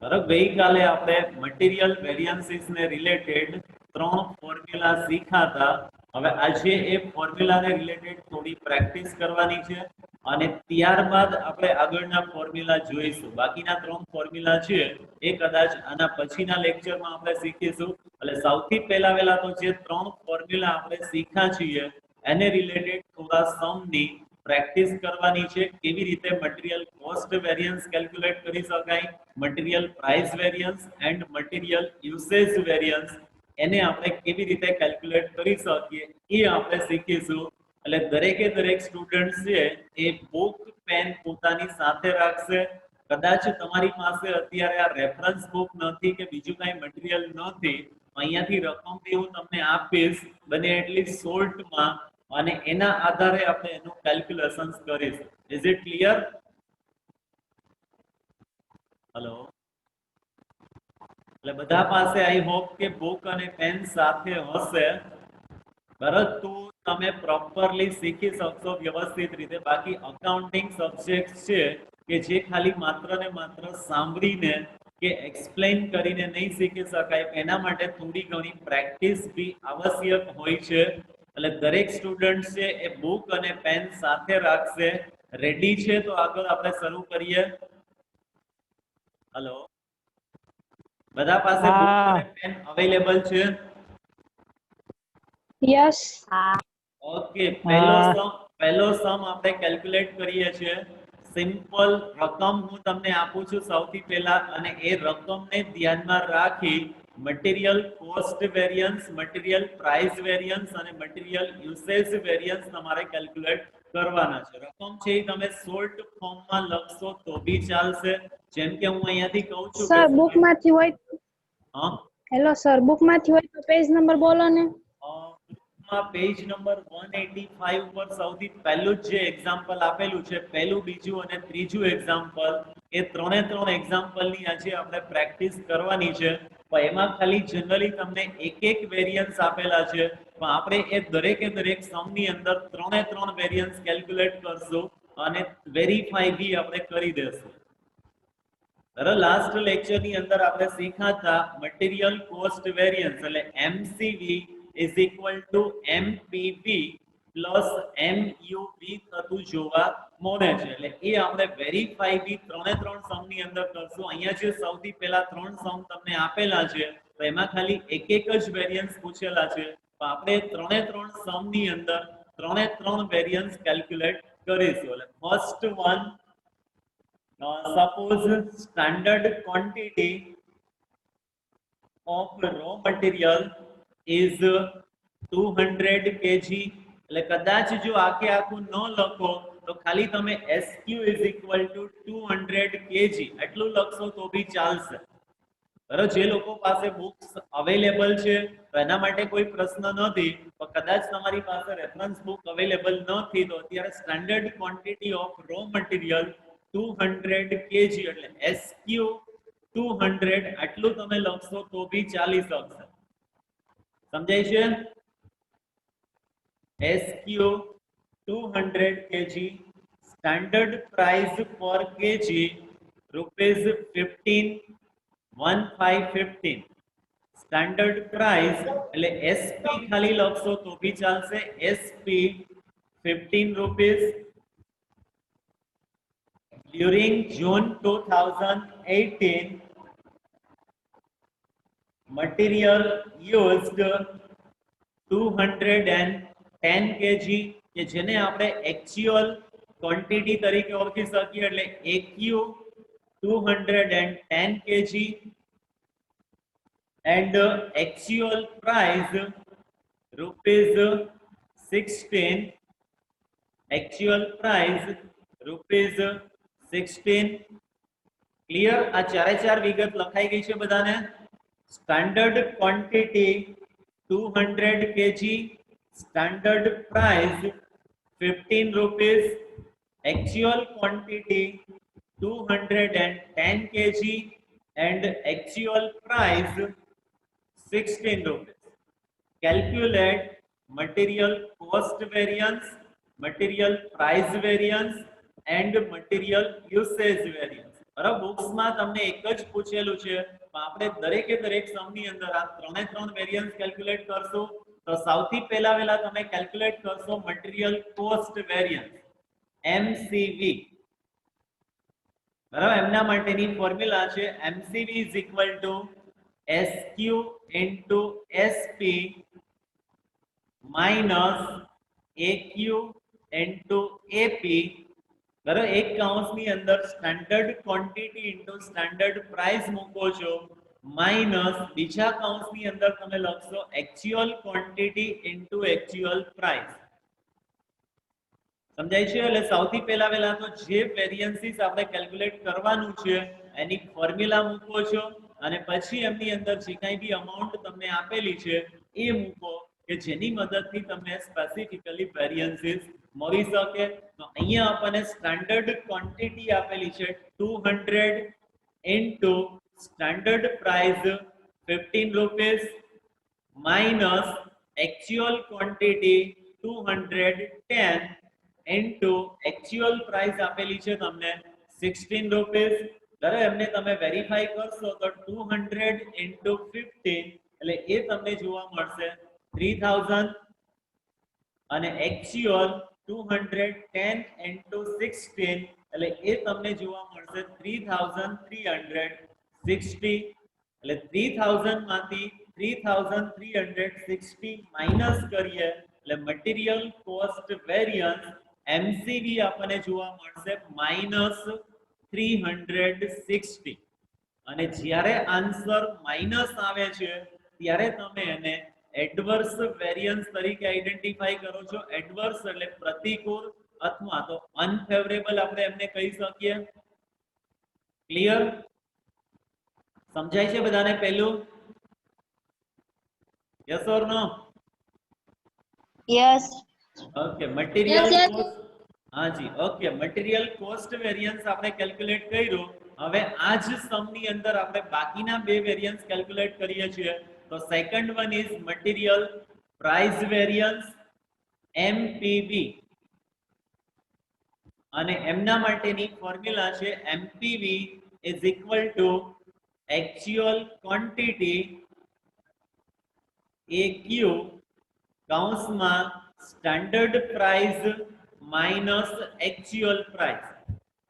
બરાબર, ગઈકાલે આપણે મટીરિયલ વેરિયન્સીસ ને રિલેટેડ 3 ફોર્મ્યુલા શીખ્યા હતા. હવે આજે એ ફોર્મ્યુલાને રિલેટેડ થોડી પ્રેક્ટિસ કરવાની છે અને ત્યારબાદ આપણે આગળના ફોર્મ્યુલા જોઈશું. બાકીના 3 ફોર્મ્યુલા છે એ કદાચ આના પછીના લેક્ચરમાં આપણે શીખીશું. એટલે સૌથી પહેલા તો જે 3 ફોર્મ્યુલા આપણે શીખ્યા છીએ એને રિલેટેડ થોડા સમની પ્રેક્ટિસ કરવાની છે. કેવી રીતે મટીરિયલ કોસ્ટ વેરિયન્સ કેલ્ક્યુલેટ કરી શકાય, material price variance and material usage variance એને આપણે કેવી રીતે કેલ્ક્યુલેટ કરી શકીએ એ આપણે શીખીશું. એટલે દરેક સ્ટુડન્ટ છે એ બુક પેન પોતાની સાથે રાખશે. કદાચ તમારી પાસે અત્યારે આ રેફરન્સ બુક નથી કે બીજું કઈ મટીરિયલ નથી, અહીંયાથી રકમ બી હું તમને આપીશ બને એટલી શોર્ટમાં અને એના આધારે આપણે એનું કેલ્ક્યુલેશન્સ કરીશું. Is it clear? હેલો, એટલે બધા પાસે આઈ હોપ કે બુક અને પેન સાથે હશે. પરંતુ તમે પ્રોપરલી શીખી શકશો વ્યવસ્થિત રીતે. બાકી અકાઉન્ટિંગ સબ્જેક્ટ છે કે જે ખાલી માત્ર ને માત્ર સાંભળીને કે એક્સપ્લેન કરીને નહીં શીખી શકાય, એના માટે થોડી ઘણી પ્રેક્ટિસ બી આવશ્યક હોય છે. એટલે દરેક સ્ટુડન્ટ છે એ બુક અને પેન સાથે રાખશે. રેડી છે તો આગળ આપણે શરૂ કરીએ. હેલો, બધા પાસે બુક અને પેન અવેલેબલ છે? યસ. ઓકે, પહેલો સમ આપણે કેલ્ક્યુલેટ કરીએ છીએ. સિમ્પલ રકમ હું તમને આપું છું સૌથી પહેલા અને એ રકમને ધ્યાનમાં રાખી material cost variance, material price variance અને મટીરિયલ યુસેજ વેરિયન્સ તમારે કેલ્ક્યુલેટ કરવાના છે. રકમ છે એ તમે શોર્ટ ફોર્મમાં લખશો તો બી ચાલશે. જેમ કે હું અહીંયાથી કહું છું કે સર બુકમાંથી હોય હા, હેલો સર બુકમાંથી હોય તો પેજ નંબર બોલો ને. પેજ નંબર 185 ઉપર સૌથી પહેલું જે એક્ઝામ્પલ આપેલું છે, પહેલું, બીજું અને ત્રીજું એક્ઝામ્પલ, એ ત્રણે ત્રણ એક્ઝામ્પલની આજે આપણે પ્રેક્ટિસ કરવાની છે. પણ એમાં ખાલી જનરલી તમને એક વેરિયન્સ આપેલા છે, પણ આપણે એ દરેક સમની અંદર ત્રણ વેરિયન્સ કેલ્ક્યુલેટ કરશું અને વેરીફાઈ બી આપણે કરી દેશું. લાસ્ટ લેક્ચરની અંદર આપણે શીખ્યા હતા મટીરિયલ કોસ્ટ વેરિયન્સ એટલે MCV is equal to MPV plus MUV થતું જોવા મળે છે. એટલે એ આપણે વેરીફાઈ બી ત્રણ સમની અંદર કરશું. અહીંયા જે સૌથી પહેલા 3 સમ તમને આપેલા છે તો એમાં ખાલી એક જ વેરિયન્સ પૂછેલા છે, તો આપણે ત્રણ સમની અંદર ત્રણ વેરિયન્સ કેલ્ક્યુલેટ કરીશું. એટલે first one, suppose standard quantity of raw material is 200 kg. એટલે કદાચ જો આખે આખું ન લખો તો ખાલી તમે SQ is equal to 200 kg એટલું લખશો તો બી ચાલશે. બરાબર, જે લોકો પાસે બુક્સ અવેલેબલ છે તો એના માટે કોઈ પ્રશ્ન નથી. પણ કદાચ તમારી પાસે રેફરન્સ બુક અવેલેબલ નથી તો અત્યારે standard quantity of raw material 200 kg એટલે SQ 200 આટલું તમે લખશો તો બી ચાલી શકશે. સમજાય છે? SQ 200 kg, standard price per kg rupees 15. Standard price એટલે SP ખાલી લખશો તો બી ચાલશે. SP 15 rupees. During June 2018, material used 210 kg કે જેને આપણે actual quantity તરીકે ઓળખી શકીએ એટલે AQ 210 kg and actual price rupees 16. Actual price rupees 16. Clear? આ ચાર વિગત લખાઈ ગઈ છે બધાને. Standard quantity 200 kg, standard price 15 rupees, actual quantity 210 kg and actual price 16 rupees. Calculate material cost variance, material price variance and material usage variance. બરાબર બુક્સમાં તમને એક જ પૂછેલું છે પણ આપણે દરેકે દરેક સમની અંદર આ ત્રણે ત્રણ વેરિયન્સ કેલ્ક્યુલેટ કરશું તો સૌથી પહેલા તમે કેલ્ક્યુલેટ કરશો મટીરીયલ કોસ્ટ વેરિયન્સ MCV બરાબર એમના માટેની ફોર્મ્યુલા છે MCV SQ SP minus AQ AP બરાબર એક કૌંસની અંદર standard quantity into standard price મૂકો છો માઇનસ બીજા કૌંસની અંદર તમે લખશો actual quantity into actual price સમજાય છે એટલે સૌથી પહેલા તો જે વેરિયન્સીસ આપણે કેલ્ક્યુલેટ કરવાનું છે એની ફોર્મ્યુલા મૂકો છો અને પછી એમની અંદર જે કંઈ બી અમાઉન્ટ તમને આપેલી છે એ મૂકો કે જેની મદદથી તમને સ્પેસિફિકલી વેરિયન્સીસ મળી શકે તો અહીંયા આપણને સ્ટાન્ડર્ડ ક્વોન્ટિટી આપેલી છે 200 into standard price 15 rupees minus actual quantity 210 into actual price આપેલી છે તમને 16 રૂપીસ બરાબર એમને તમે વેરીફાઈ કરશો તો 200 ઇન્ટુ 15 એટલે એ તમને જોવા મળશે 3000 અને એક્ચ્યુઅલ 210 ઇન્ટુ 16 એટલે એ તમને જોવા મળશે 3360 એટલે 3000 માંથી 3360 માઈનસ કરીએ એટલે મટીરીયલ કોસ્ટ વેરિયન્સ MCV આપણને જોવા મળશે -360 અને જ્યારે આન્સર માઈનસ આવે છે ત્યારે તમે એને એડવર્સ વેરિયન્સ તરીકે આઈડેન્ટિફાઈ કરો છો એડવર્સ એટલે પ્રતિકૂળ અથવા તો અનફેવરેબલ આપણે એમને કહી શકીએ ક્લિયર સમજાય છે બધાને પહેલું yes or no Yes. Okay material Yes, yes. Cost હા જી ઓકે મટીરીયલ કોસ્ટ વેરિયન્સ આપણે કેલ્ક્યુલેટ કર્યું હવે આ જ સમની અંદર આપણે બાકીના બે વેરિયન્સ કેલ્ક્યુલેટ કરીએ છીએ તો second one is material price variance MPV અને એમના માટેની ફોર્મ્યુલા છે MPV is equal to actual quantity AQ કૌંસમાં standard price minus actual price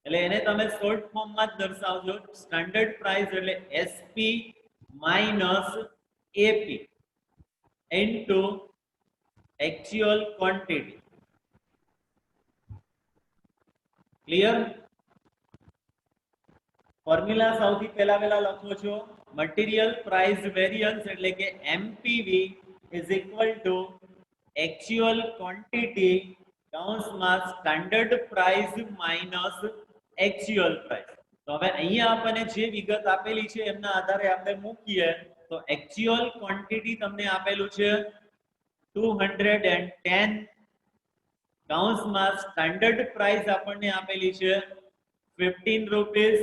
એટલે એને તમે શોર્ટ ફોર્મમાં જ દર્શાવજો સ્ટાન્ડર્ડ પ્રાઇસ એટલે SP minus AP into actual quantity clear formula સૌથી પહેલા લખો છો મટીરીયલ પ્રાઇસ વેરિયન્સ એટલે કે MPV is equal to actual quantity કૌંસમાં standard price minus actual price તો હવે અહીંયા આપણને જે વિગત આપેલી છે એમના આધારે આપણે મૂકીએ તો એક્ચ્યુઅલ ક્વોન્ટિટી તમને આપેલું છે 210 કૌંસમાં સ્ટાન્ડર્ડ પ્રાઇસ આપણને આપેલી છે 15 રૂપીસ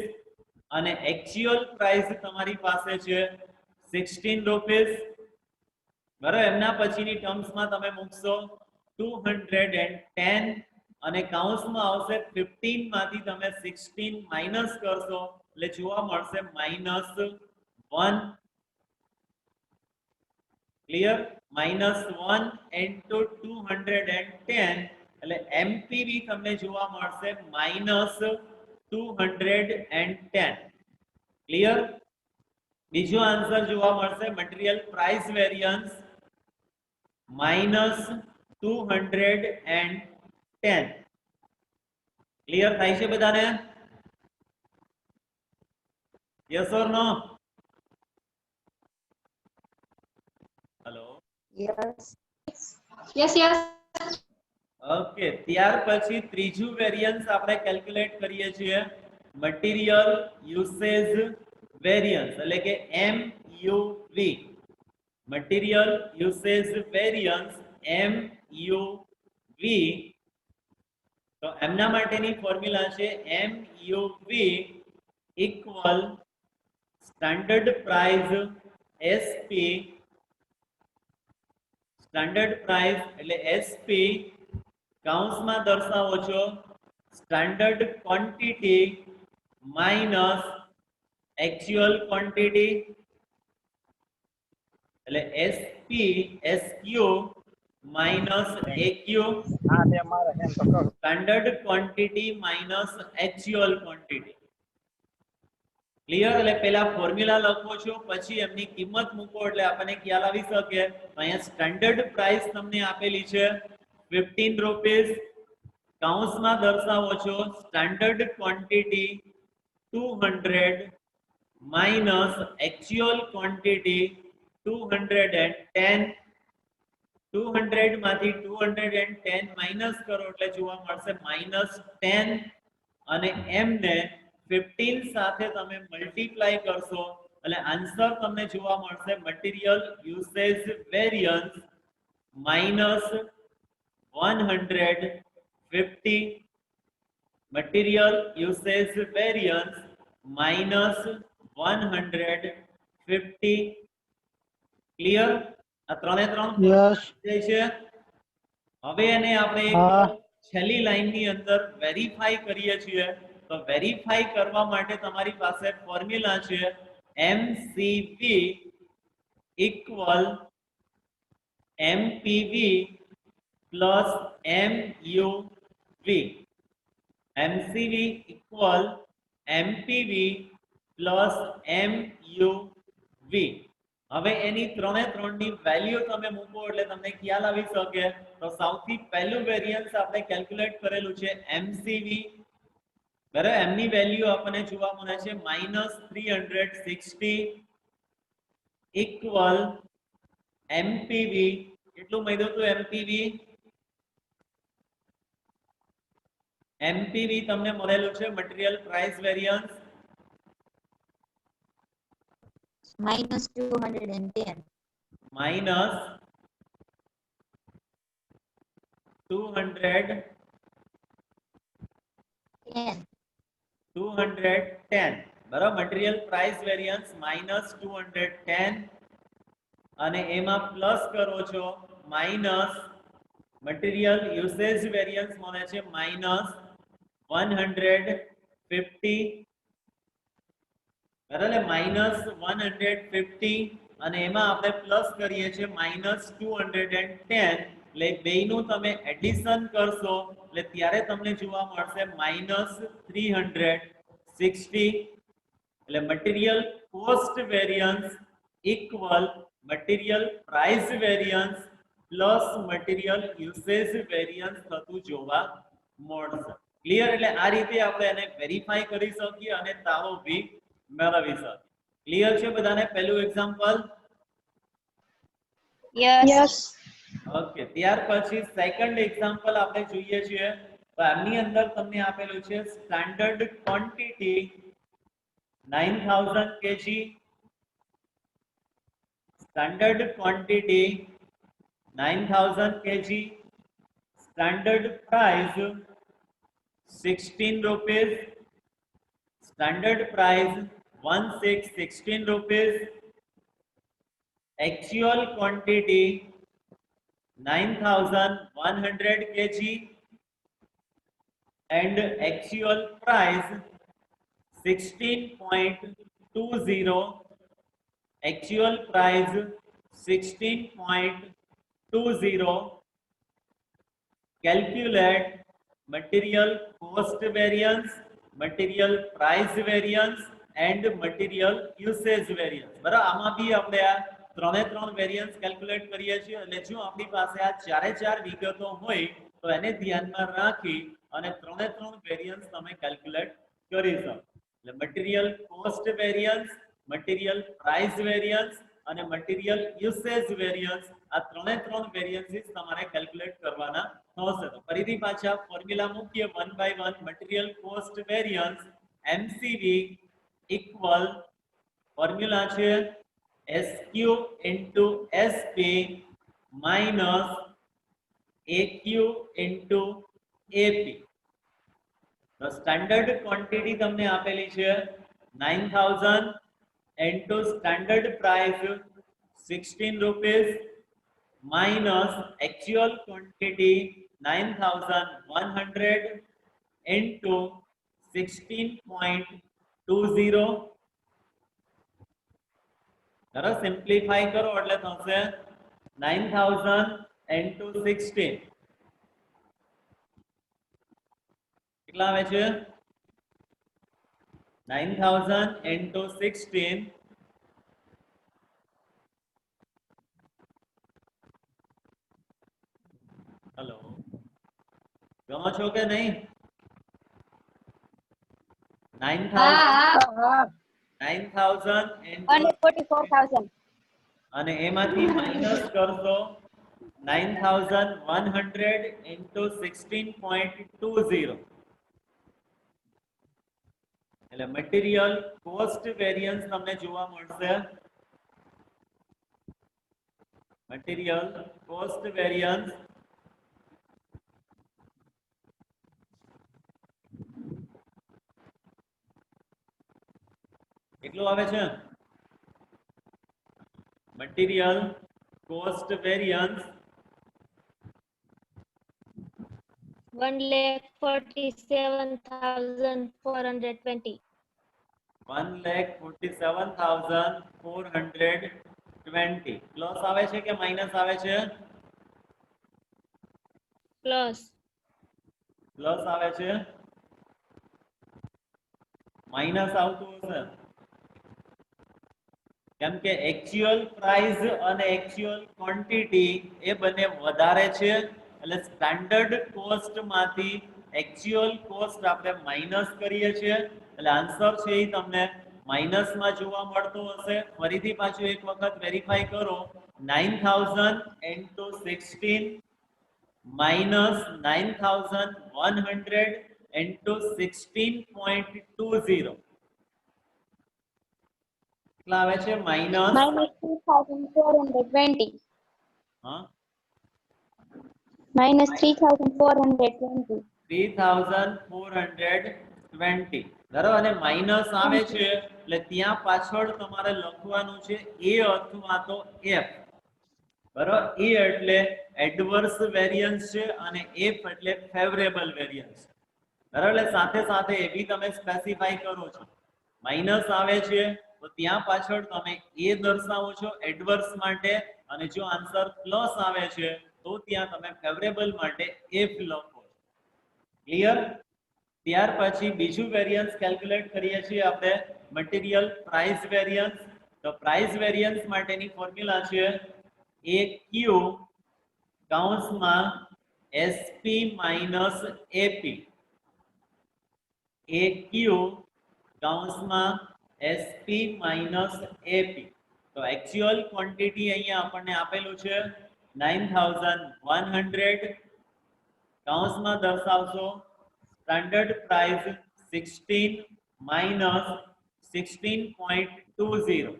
અને એક્ચ્યુઅલ પ્રાઇસ તમારી પાસે છે 16 રૂપીસ બરાબર એમના પછીની ટર્મ્સમાં તમે મૂકશો 210 અને કૌંસમાં આવશે 15 માંથી તમે 16 માઈનસ કરશો એટલે જોવા મળશે -1 ક્લિયર -1 into 210 એટલે MPV તમને જોવા મળશે -210 ક્લિયર બીજો આન્સર જોવા મળશે મટીરીયલ પ્રાઇસ વેરિયન્સ -210 ક્લિયર થાય છે બધાને yes or no hello Yes. Yes, yes. Okay ત્યાર પછી ત્રીજું વેરિયન્સ આપણે કેલ્ક્યુલેટ કરીએ છીએ મટીરીયલ યુસેજ વેરિયન્સ એટલે કે MUV material usage variance MUV તો એમના માટેની ફોર્મ્યુલા છે MUV equal standard price SP standard price એટલે SP કૌંસમાં દર્શાવો છો standard quantity minus actual quantity એટલે SP SQ minus AQ standard quantity minus actual quantity. Clear? એટલે પેલા ફોર્મ્યુલા લખો છો પછી એમની કિંમત મૂકો એટલે આપણને ખ્યાલ આવી શકે. અહીંયા સ્ટાન્ડર્ડ પ્રાઇસ તમને આપેલી છે 15 રૂપીસ, કૌંસમાં દર્શાવો છો standard quantity 200 minus actual quantity 210. 200 માંથી 210 માઇનસ કરો એટલે જોવા મળશે -10 અને એમને 15 સાથે તમે મલ્ટીપ્લાય કરશો એટલે આન્સર તમને જોવા મળશે material usage variance -150. Material usage variance -150. Clear? આ ત્રણે ત્રણ છે. હવે એને આપણે છેલ્લી લાઈનની અંદર વેરીફાઈ કરીએ છીએ. તો વેરીફાઈ કરવા માટે તમારી પાસે ફોર્મ્યુલા છે MCV equal MPV plus MUV. MCV equal MPV plus MUV. હવે એની ત્રણે ત્રણની વેલ્યુ તમે મૂકો એટલે તમને ખ્યાલ આવી શકે. તો સૌથી પહેલું વેરિયન્સ આપણે કેલ્ક્યુલેટ કરેલું છે MCV. બરાબર, એમની વેલ્યુ આપણને જોવા મળે છે -360 ઇક્વલ MPV. કેટલું મળ્યું હતું MPV? MPV તમને મળેલું છે મટીરીયલ પ્રાઇસ વેરિયન્સ -210. -210. બરાબર, મટીરીયલ પ્રાઇસ વેરિયન્સ -210 અને એમાં પ્લસ કરો છો માઇનસ મટીરીયલ યુસેજ વેરિયન્સ મળે છે -150. બરાબર, -150 અને એમાં આપણે પ્લસ કરીએ છીએ -210. એટલે બેયનું તમે એડિશન કરશો એટલે ત્યારે તમને જોવા મળશે -360. એટલે material cost variance equal material price variance plus material usage variance થતું જોવા મળશે. ક્લિયર? એટલે આ રીતે આપણે એને વેરીફાઈ કરી શકીએ અને તાળો બી મેળવી શકીએ. ક્લિયર છે બધાને પહેલું એક્ઝામ્પલ? યસ. ઓકે, ત્યાર પછી સેકન્ડ એક્ઝામ્પલ આપણે જોઈએ છીએ. તો આની અંદર તમને આપેલું છે standard quantity 9000 kg, standard quantity 9000 kg, standard price 16 rupees, standard price 1616 rupees, actual quantity 9100 kg and actual price 16.20, actual price 16.20. Calculate material cost variance, material price variance and material usage variance. બરાબર, આમાં બી આપણે આ ત્રણે ત્રણ variance calculate કરીએ છીએ. એટલે જો આપણી પાસે આ ચારે ચાર વિગતો હોય તો એને ધ્યાનમાં રાખી અને ત્રણે ત્રણ વેરિયન્સ તમે કેલ્ક્યુલેટ કરી શકો. એટલે material cost variance, material price variance અને મટીરીયલ યુસેજ વેરિયન્સ, આ ત્રણે ત્રણ વેરિયન્સીસ તમારે કેલ્ક્યુલેટ કરવાના થશે. તો ફરીથી પાછા ફોર્મ્યુલા મૂકીએ one by one. Material cost variance MCV equal formula છે SQ into SP minus AQ into AP. તો સ્ટાન્ડર્ડ ક્વોન્ટિટી તમને આપેલી છે 9000 into standard price 16 rupees minus actual quantity 9100 into 16.20. 20 जरा सिम्प्लिफाई करो એટલે થશે 9000 into 16 કેટલા આવે છે 9000 into 16 हेलो ગણો છો કે નહીં 9000 into 144,000 અને એમાંથી માઈનસ કરશો 9100 into 16.20 એટલે મટીરીયલ કોસ્ટ વેરિયન્સ તમને જોવા મળશે મટીરીયલ કોસ્ટ વેરિયન્સ કેટલું આવે છે મટીરીયલ કોસ્ટ વેરિયન્સ 1,47,420. 1,47,420 પ્લસ આવે છે કે માઈનસ આવે છે Plus. પ્લસ આવે છે માઈનસ આવતું હશે કેમ કે એક્ચ્યુઅલ પ્રાઇસ અને એક્ચ્યુઅલ ક્વોન્ટિટી એ બંને વધારે છે એટલે સ્ટાન્ડર્ડ કોસ્ટ માંથી એક્ચ્યુઅલ કોસ્ટ આપણે માઈનસ કરીએ છીએ એટલે આન્સર છે એ તમને માઈનસ માં જોવા મળતો હશે ફરીથી પાછું એક વખત વેરીફાઈ કરો 9000 into 16 minus 9100 into 16.20 કેટલા આવે છે માઈનસ -3,420 હા -3,420 3420 બરાબર અને માઈનસ આવે છે એટલે ત્યાં પાછળ તમારે લખવાનું છે એ અથવા તો એફ બરાબર એ એટલે એડવર્સ વેરિયન્સ છે અને એફ એટલે ફેવરેબલ વેરિયન્સ બરાબર એટલે સાથે સાથે એ બી તમે સ્પેસિફાઈ કરો છો માઈનસ આવે છે તો ત્યાં પાછળ તમે એ દર્શાવો છો એડવર્સ માટે અને જો આન્સર પ્લસ આવે છે તો ત્યાં તમે ફેવરેબલ માટે એફ લખો ક્લિયર ત્યાર પછી બીજું વેરિયન્સ કેલ્ક્યુલેટ કરીએ છીએ આપણે મટીરીયલ પ્રાઇસ વેરિયન્સ તો પ્રાઇસ વેરિયન્સ માટેની ફોર્મ્યુલા છે AQ કૌંસમાં SP માઈનસ AP AQ કૌંસમાં SP માઈનસ AP તો એક્ચ્યુઅલ ક્વોન્ટિટી અહીંયા આપણને આપેલું છે 9100 કૌંસમાં દર્શાવશો સ્ટાન્ડર્ડ પ્રાઇસ 16 માઈનસ 16.20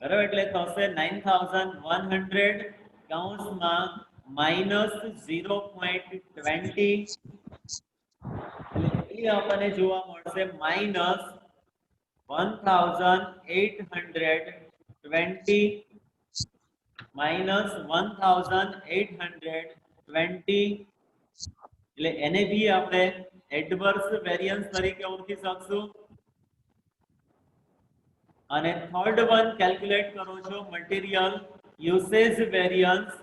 બરાબર એટલે થશે 9100 કૌંસમાં માઈનસ 0.20 એટલે એ આપણને જોવા મળશે માઈનસ 1820 માઈનસ 1820 એટલે એને બી આપણે એડવર્સ વેરિયન્સ તરીકે ઓળખી શકશું અને થર્ડ વન કેલ્ક્યુલેટ કરો છો મટીરીયલ યુસેજ વેરિયન્સ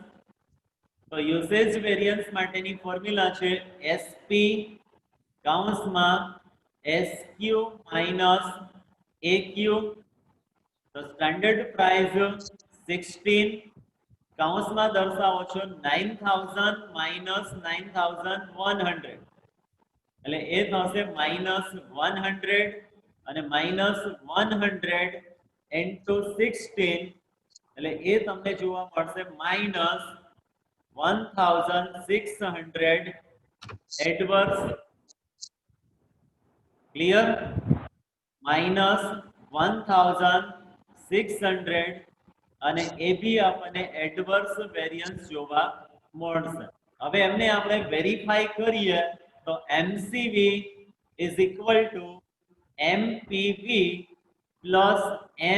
તો યુસેજ વેરિયન્સ માટેની ફોર્મ્યુલા છે SP કૌંસમાં SQ માઈનસ AQ તો સ્ટાન્ડર્ડ પ્રાઇસ 16 કૌંસમાં દર્શાવો છો 9000 માઈનસ 9100 એટલે એ થશે માઈનસ 100 અને માઈનસ 100 into 16 એટલે એ તમને જોવા મળશે માઈનસ 1600 એડવર્સ ક્લિયર માઈનસ 1600 અને એ બી આપણને એડવર્સ વેરિયન્સ જોવા મળશે હવે એમને આપણે વેરીફાઈ કરીએ તો MCV is equal to MPV plus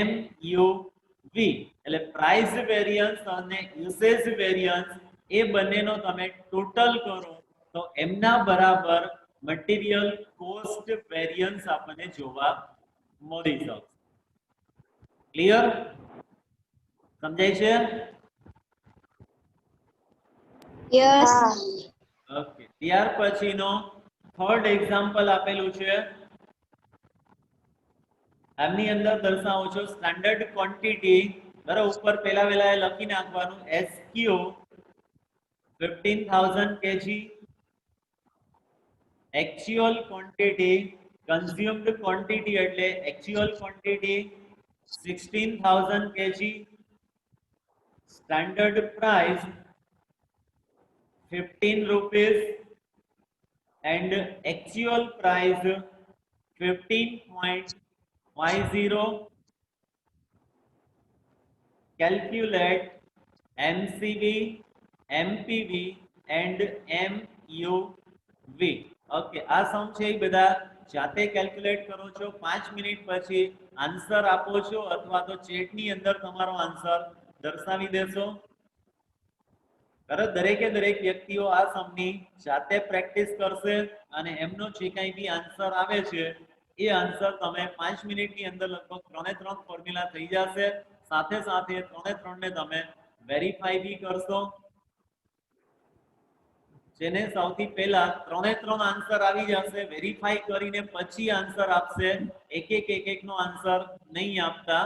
MUV એટલે પ્રાઇસ વેરિયન્સ અને યુસેજ વેરિયન્સ એ બંનેનો તમે ટોટલ કરો તો એમના બરાબર મટીરિયલ કોસ્ટ વેરિયન્સ આપણને જોવા મળી શકશે. ક્લિયર? સમજાય છે? Yes. ઓકે, ત્યાર પછીનો થર્ડ એક્ઝામ્પલ આપેલું છે. આની અંદર દર્શાવો છો સ્ટાન્ડર્ડ ક્વોન્ટિટી. બરાબર, ઉપર પહેલા વેલા લખી નાખવાનું SQ 15,000 kg, actual quantity, consumed quantity એટલે actual quantity 16,000 kg, standard price 15 rupees and actual price 15.50. Calculate MCV, MPV and MUV. Okay, આ સમ છે એ બધા જાતે કેલ્ક્યુલેટ કરો છો. 5 મિનિટ પછી આન્સર આપો છો અથવા તો ચેટની અંદર તમારો આન્સર દર્શાવી દેશો. બરાબર, દરેકે દરેક વ્યક્તિઓ આ સમની જાતે પ્રેક્ટિસ કરશે અને એમનો જે કંઈ બી આન્સર આવે છે એ આન્સર તમે 5 મિનિટની અંદર લગભગ 3 ફોર્મ્યુલા થઈ જશે. સાથે સાથે 3 ને તમે વેરીફાઈ બી કરશો. જેને સૌથી પહેલા 3 આન્સર આવી જશે, વેરીફાઈ કરીને પછી આન્સર આપશે. એક એક નો આન્સર નહીં આપતા.